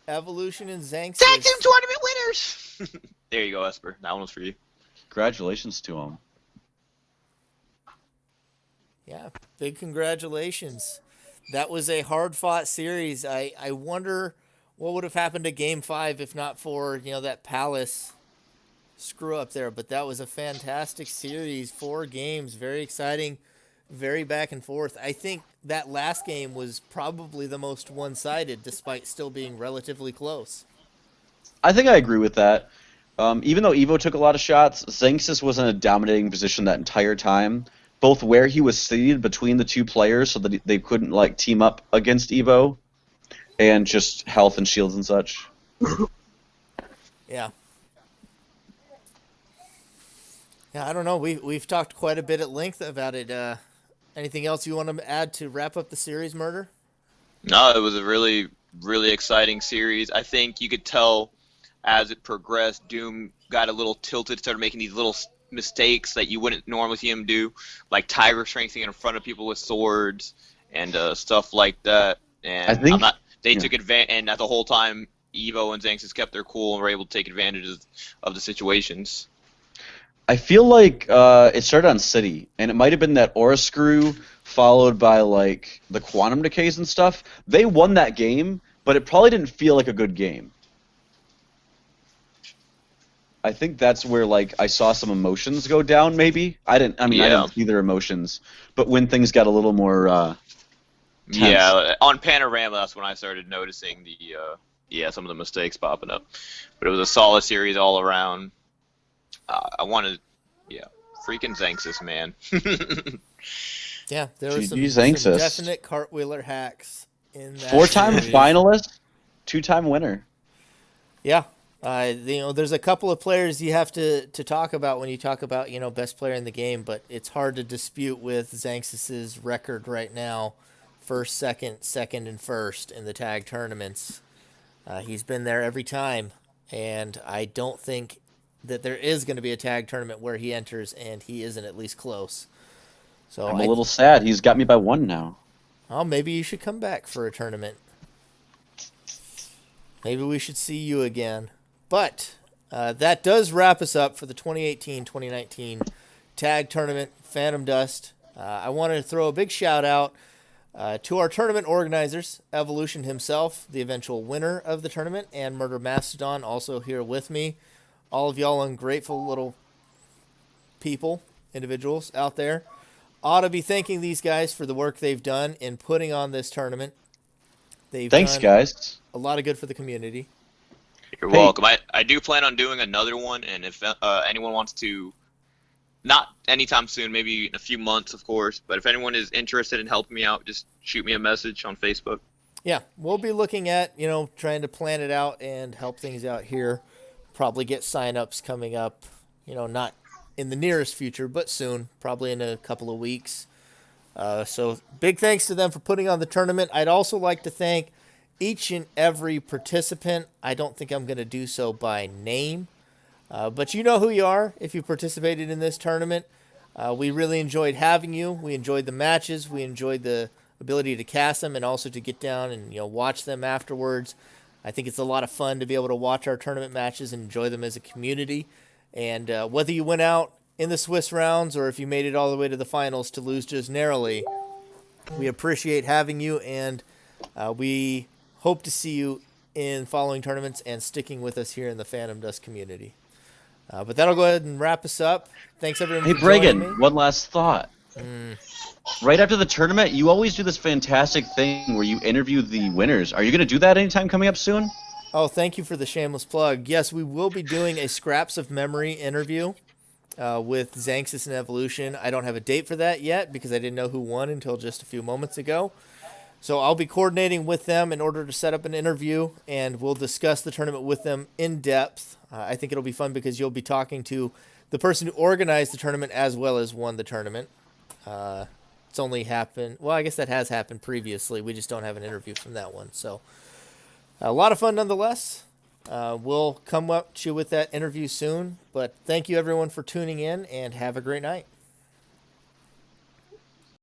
Evolution and Xanxus. Tag team tournament winners. There you go, Esper. That one was for you. Congratulations to him. Yeah, big congratulations. That was a hard-fought series. I wonder what would have happened to Game 5 if not for, that Palace screw-up there. But that was a fantastic series. 4 games, very exciting, very back and forth. I think that last game was probably the most one-sided, despite still being relatively close. I think I agree with that. Even though Evo took a lot of shots, Xanxus was in a dominating position that entire time, both where he was seated between the two players so that they couldn't team up against Evo, and just health and shields and such. Yeah. Yeah, I don't know. We've talked quite a bit at length about it. Anything else you want to add to wrap up the series, Murder? No, it was a really, really exciting series. I think you could tell as it progressed, Doom got a little tilted, started making these little mistakes that you wouldn't normally see him do, like Tiger Strengthing in front of people with swords and stuff like that. And I think they took advantage, and at the whole time, Evo and Xanxus kept their cool and were able to take advantage of the situations. I feel like it started on City, and it might have been that Aura Screw followed by the Quantum Decays and stuff. They won that game, but it probably didn't feel like a good game. I think that's where I saw some emotions go down. Maybe I didn't see their emotions, but when things got a little more tense. Yeah, on Panorama, that's when I started noticing some of the mistakes popping up. But it was a solid series all around. I wanted, freaking Xanxus, man. Yeah, there were some Xanxus. definite cartwheeler hacks in that 4-time series. finalist, 2-time winner. Yeah. There's a couple of players you have to talk about when you talk about, best player in the game, but it's hard to dispute with Xanxus's record right now. First, second, and first in the tag tournaments. He's been there every time, and I don't think that there is going to be a tag tournament where he enters and he isn't at least close. So I'm a little sad. He's got me by 1 now. Oh, maybe you should come back for a tournament. Maybe we should see you again. But that does wrap us up for the 2018-2019 tag tournament, Phantom Dust. I wanted to throw a big shout out To our tournament organizers, Evolution himself, the eventual winner of the tournament, and Murder Mastodon also here with me. All of y'all ungrateful little people, individuals out there, ought to be thanking these guys for the work they've done in putting on this tournament. Thanks, guys. A lot of good for the community. You're welcome. I do plan on doing another one, and if anyone wants to, not anytime soon, maybe in a few months, of course, but if anyone is interested in helping me out, just shoot me a message on Facebook. Yeah, we'll be looking at, trying to plan it out and help things out here. Probably get sign-ups coming up, not in the nearest future, but soon, probably in a couple of weeks. So big thanks to them for putting on the tournament. I'd also like to thank each and every participant. I don't think I'm going to do so by name, but you know who you are if you participated in this tournament. We really enjoyed having you. We enjoyed the matches. We enjoyed the ability to cast them and also to get down and watch them afterwards. I think it's a lot of fun to be able to watch our tournament matches and enjoy them as a community. And whether you went out in the Swiss rounds or if you made it all the way to the finals to lose just narrowly, we appreciate having you, and we hope to see you in following tournaments and sticking with us here in the Phantom Dust community. But that'll go ahead and wrap us up. Thanks, everyone. Hey, for joining me. Bregan, one last thought. Right after the tournament, you always do this fantastic thing where you interview the winners. Are you going to do that anytime coming up soon? Oh, thank you for the shameless plug. Yes, we will be doing a Scraps of Memory interview with Xanxus and Evolution. I don't have a date for that yet because I didn't know who won until just a few moments ago. So I'll be coordinating with them in order to set up an interview, and we'll discuss the tournament with them in depth. I think it'll be fun because you'll be talking to the person who organized the tournament as well as won the tournament. It's only happened, well, I guess that has happened previously. We just don't have an interview from that one. So a lot of fun nonetheless. We'll come up to you with that interview soon. But thank you, everyone, for tuning in, and have a great night.